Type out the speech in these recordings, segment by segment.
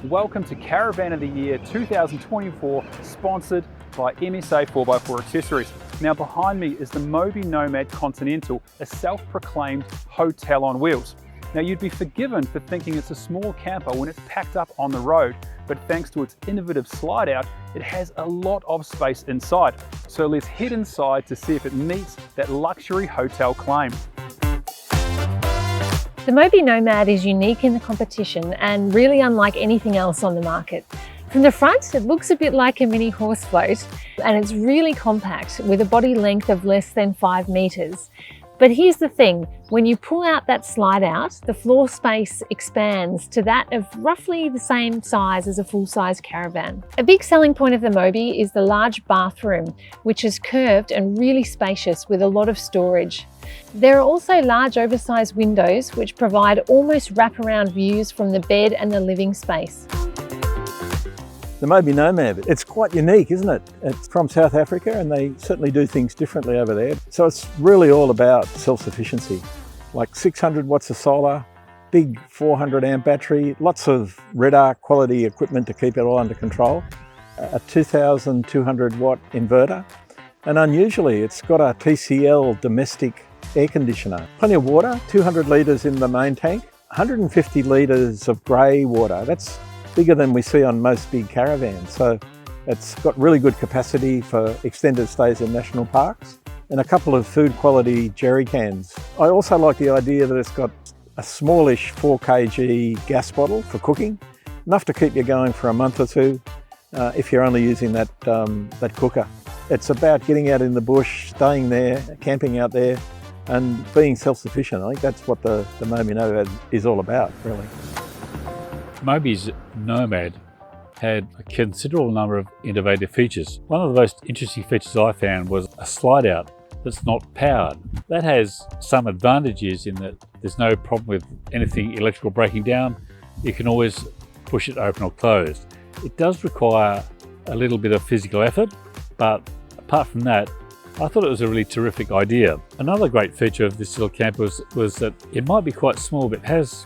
Welcome to Caravan of the Year 2024, sponsored by MSA 4x4 Accessories. Now behind me is the Mobi Nomad Continental, a self-proclaimed hotel on wheels. Now you'd be forgiven for thinking it's a small camper when it's packed up on the road, but thanks to its innovative slide out, it has a lot of space inside. So let's head inside to see if it meets that luxury hotel claim. The Mobi Nomad is unique in the competition and really unlike anything else on the market. From the front, it looks a bit like a mini horse float, and it's really compact with a body length of less than 5 meters. But here's the thing, when you pull out that slide out, the floor space expands to that of roughly the same size as a full-size Caravan. A big selling point of the Mobi is the large bathroom, which is curved and really spacious with a lot of storage. There are also large oversized windows which provide almost wraparound views from the bed and the living space. The Mobi Nomad, it's quite unique, isn't it? It's from South Africa and they certainly do things differently over there. So it's really all about self-sufficiency. Like 600 watts of solar, big 400 amp battery, lots of red arc quality equipment to keep it all under control, a 2200 watt inverter, and unusually it's got a TCL domestic air conditioner. Plenty of water, 200 litres in the main tank, 150 litres of grey water. That's bigger than we see on most big caravans. So it's got really good capacity for extended stays in national parks and a couple of food quality jerry cans. I also like the idea that it's got a smallish 4 kg gas bottle for cooking, enough to keep you going for a month or two if you're only using that cooker. It's about getting out in the bush, staying there, camping out there and being self-sufficient. I think that's what the Mobi Nomad is all about, really. Mobi's Nomad had a considerable number of innovative features. One of the most interesting features I found was a slide out that's not powered. That has some advantages in that there's no problem with anything electrical breaking down. You can always push it open or closed. It does require a little bit of physical effort, but apart from that, I thought it was a really terrific idea. Another great feature of this little camper was that it might be quite small, but it has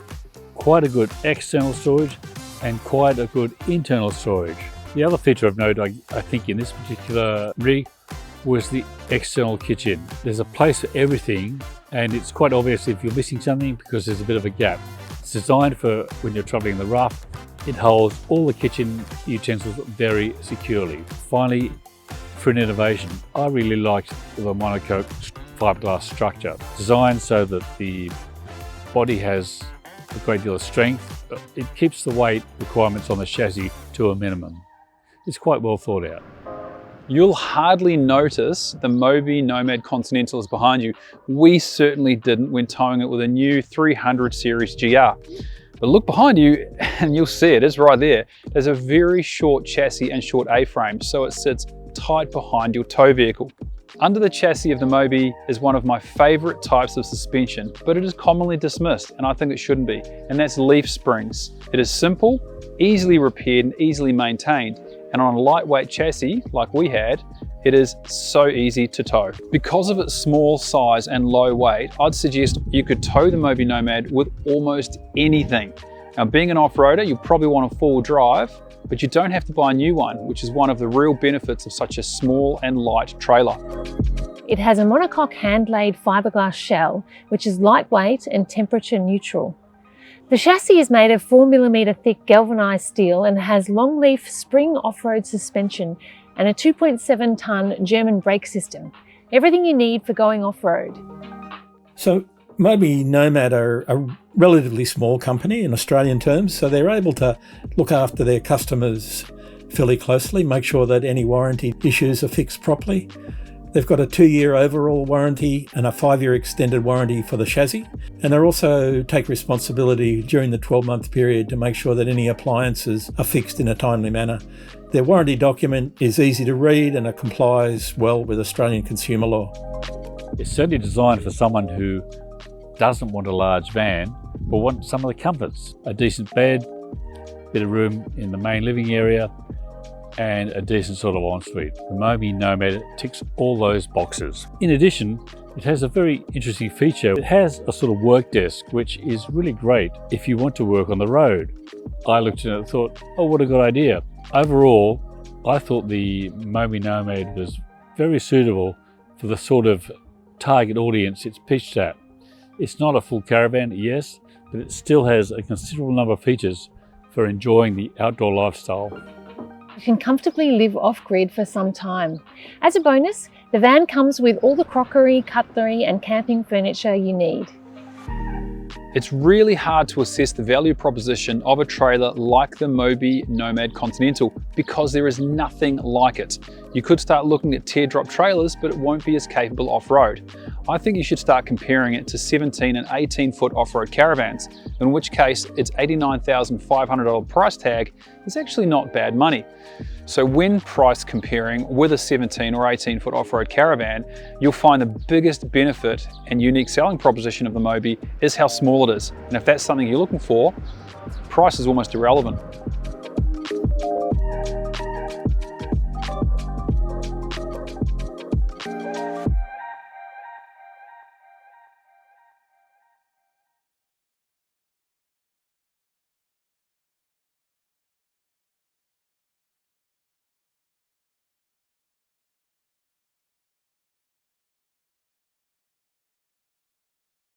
quite a good external storage and quite a good internal storage. The other feature of note, I think, in this particular rig was the external kitchen. There's a place for everything, and it's quite obvious if you're missing something because there's a bit of a gap. It's designed for when you're traveling in the rough. It holds all the kitchen utensils very securely. Finally, for an innovation, I really liked the monocoque fiberglass structure, designed so that the body has a great deal of strength. It keeps the weight requirements on the chassis to a minimum. It's quite well thought out. You'll hardly notice the Mobi Nomad Continental is behind you. We certainly didn't when towing it with a new 300 series GR. But look behind you and you'll see it, it's right there. There's a very short chassis and short A-frame, so it sits tight behind your tow vehicle. Under the chassis of the Mobi is one of my favorite types of suspension, but it is commonly dismissed, and I think it shouldn't be, and that's leaf springs. It is simple, easily repaired, and easily maintained, and on a lightweight chassis like we had, it is so easy to tow. Because of its small size and low weight, I'd suggest you could tow the Mobi Nomad with almost anything. Now, being an off-roader, you'll probably want a four-wheel drive, but you don't have to buy a new one, which is one of the real benefits of such a small and light trailer. It has a monocoque hand-laid fiberglass shell, which is lightweight and temperature neutral. The chassis is made of 4mm thick galvanized steel and has long-leaf spring off-road suspension and a 2.7 ton German brake system. Everything you need for going off-road. So Mobi Nomad are a relatively small company in Australian terms, so they're able to look after their customers fairly closely, make sure that any warranty issues are fixed properly. They've got a 2-year overall warranty and a 5-year extended warranty for the chassis, and they also take responsibility during the 12-month period to make sure that any appliances are fixed in a timely manner. Their warranty document is easy to read and it complies well with Australian consumer law. It's certainly designed for someone who doesn't want a large van, but wants some of the comforts. A decent bed, bit of room in the main living area, and a decent sort of ensuite. The Mobi Nomad ticks all those boxes. In addition, it has a very interesting feature. It has a sort of work desk, which is really great if you want to work on the road. I looked at it and thought, oh, what a good idea. Overall, I thought the Mobi Nomad was very suitable for the sort of target audience it's pitched at. It's not a full caravan, yes, but it still has a considerable number of features for enjoying the outdoor lifestyle. You can comfortably live off-grid for some time. As a bonus, the van comes with all the crockery, cutlery and camping furniture you need. It's really hard to assess the value proposition of a trailer like the Mobi Nomad Continental because there is nothing like it. You could start looking at teardrop trailers, but it won't be as capable off-road. I think you should start comparing it to 17 and 18 foot off-road caravans, in which case its $89,500 price tag is actually not bad money. So when price comparing with a 17 or 18 foot off-road caravan, you'll find the biggest benefit and unique selling proposition of the Mobi is how small it is. And if that's something you're looking for, price is almost irrelevant.